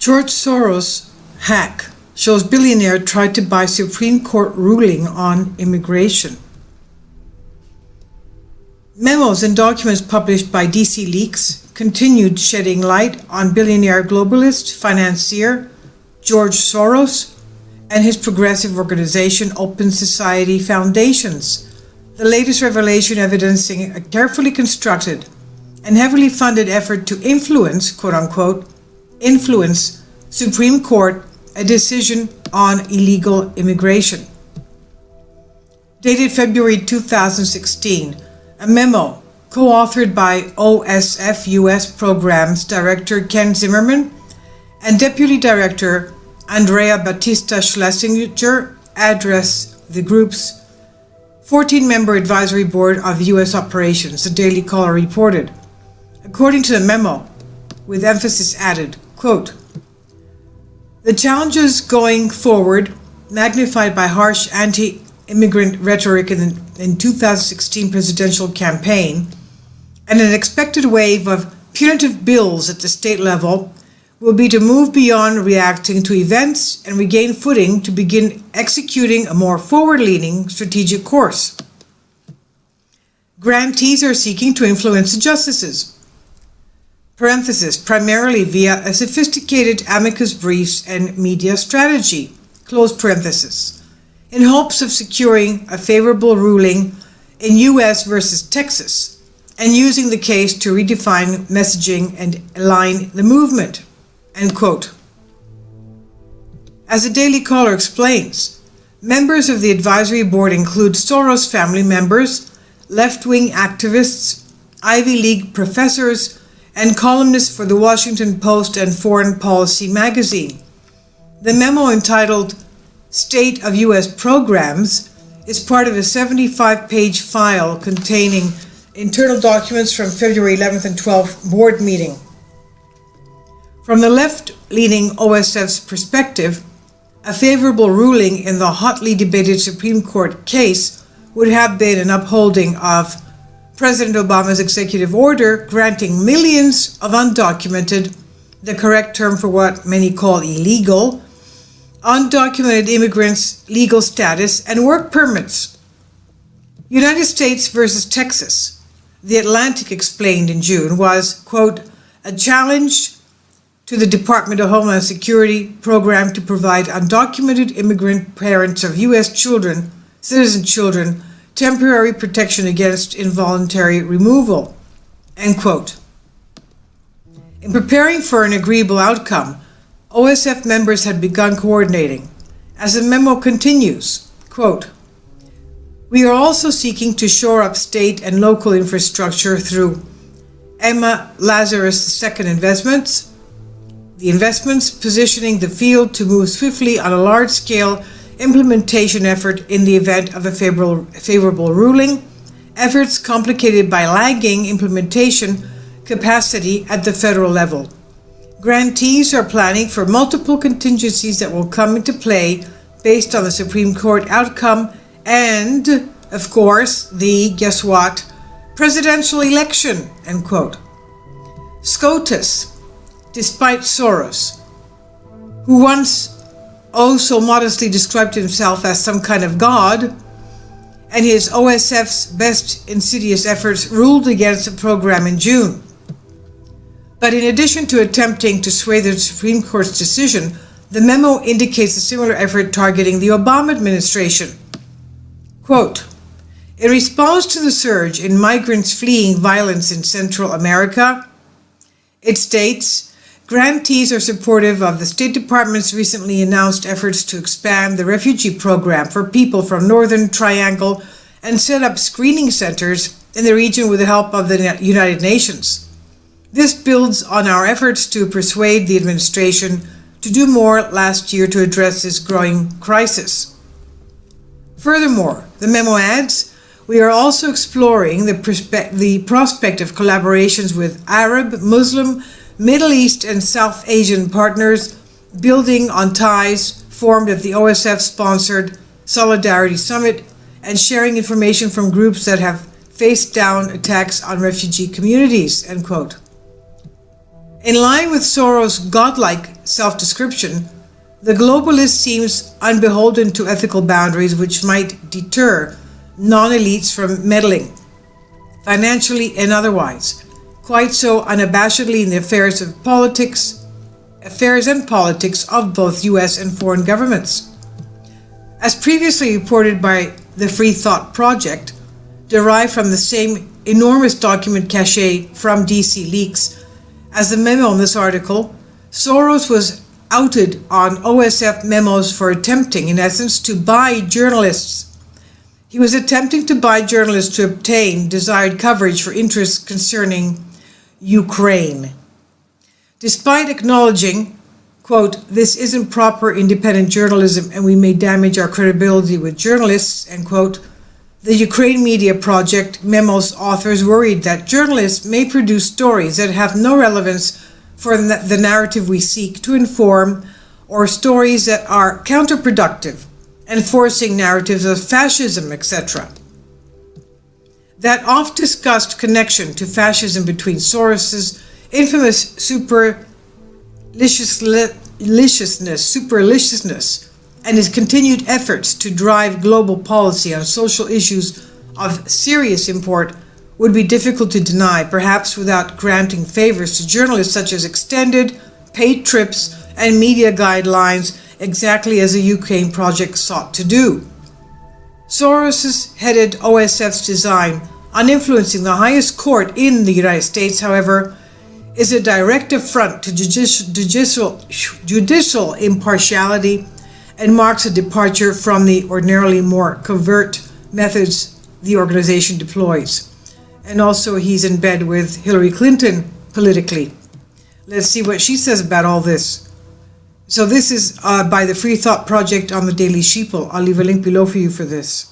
George Soros hack shows billionaire tried to buy Supreme Court ruling on immigration. Memos and documents published by DC Leaks continued shedding light on billionaire globalist financier George Soros and his progressive organization Open Society Foundations, the latest revelation evidencing a carefully constructed and heavily funded effort to influence, quote-unquote, influence Supreme Court a decision on illegal immigration. Dated February 2016, a memo co-authored by OSF U.S. Programs Director Ken Zimmerman and Deputy Director Andrea Battista Schlesinger addressed the group's 14-member advisory board of U.S. operations, the Daily Caller reported. According to the memo, with emphasis added, quote, "The challenges going forward, magnified by harsh anti-immigrant rhetoric in 2016 presidential campaign, and an expected wave of punitive bills at the state level, will be to move beyond reacting to events and regain footing to begin executing a more forward-leaning strategic course. Grantees are seeking to influence the justices, parenthesis, primarily via a sophisticated amicus briefs and media strategy, close parenthesis, in hopes of securing a favorable ruling in U.S. versus Texas and using the case to redefine messaging and align the movement," end quote. As the Daily Caller explains, members of the advisory board include Soros family members, left-wing activists, Ivy League professors, and columnists for the Washington Post and Foreign Policy magazine. The memo, entitled State of U.S. Programs, is part of a 75-page file containing internal documents from February 11th and 12th board meeting. From the left-leaning OSF's perspective, a favorable ruling in the hotly debated Supreme Court case would have been an upholding of President Obama's executive order granting millions of undocumented, the correct term for what many call illegal, undocumented immigrants legal status and work permits. United States versus Texas, The Atlantic explained in June, was, quote, a challenge to the Department of Homeland Security program to provide undocumented immigrant parents of U.S. children, citizen children, temporary protection against involuntary removal, end quote. In preparing for an agreeable outcome, OSF members had begun coordinating. As the memo continues, quote, "We are also seeking to shore up state and local infrastructure through Emma Lazarus II investments, the investments positioning the field to move swiftly on a large-scale implementation effort in the event of a favorable ruling, efforts complicated by lagging implementation capacity at the federal level. Grantees are planning for multiple contingencies that will come into play based on the Supreme Court outcome and, of course, the, guess what, presidential election," end quote. SCOTUS, despite Soros, who once so modestly described himself as some kind of god, and his OSF's best insidious efforts ruled against the program in June. But in addition to attempting to sway the Supreme Court's decision, the memo indicates a similar effort targeting the Obama administration. Quote, "In response to the surge in migrants fleeing violence in Central America," it states, "grantees are supportive of the State Department's recently announced efforts to expand the refugee program for people from Northern Triangle and set up screening centers in the region with the help of the United Nations. This builds on our efforts to persuade the administration to do more last year to address this growing crisis." Furthermore, the memo adds, "We are also exploring the prospect of collaborations with Arab, Muslim, Middle East and South Asian partners, building on ties formed at the OSF-sponsored Solidarity Summit and sharing information from groups that have faced down attacks on refugee communities," end quote. In line with Soros' godlike self-description, the globalist seems unbeholden to ethical boundaries which might deter non-elites from meddling, financially and otherwise, quite so unabashedly in the affairs and politics of both US and foreign governments. As previously reported by the Free Thought Project, derived from the same enormous document cache from DC Leaks as the memo in this article, Soros was outed on OSF memos for attempting, in essence, to buy journalists. He was attempting to buy journalists to obtain desired coverage for interests concerning Ukraine. Despite acknowledging, quote, "this isn't proper independent journalism and we may damage our credibility with journalists," end quote, the Ukraine Media Project memo's authors worried that journalists may produce stories that have no relevance for the narrative we seek to inform, or stories that are counterproductive, enforcing narratives of fascism, etc. That oft-discussed connection to fascism between Soros's infamous superciliousness and his continued efforts to drive global policy on social issues of serious import would be difficult to deny, perhaps without granting favors to journalists such as extended, paid trips, and media guidelines, exactly as the Ukraine project sought to do. Soros headed OSF's design on influencing the highest court in the United States, however, is a direct affront to judicial impartiality and marks a departure from the ordinarily more covert methods the organization deploys. And also he's in bed with Hillary Clinton politically. Let's see what she says about all this. So this is by the Free Thought Project on the Daily Sheeple. I'll leave a link below for you for this.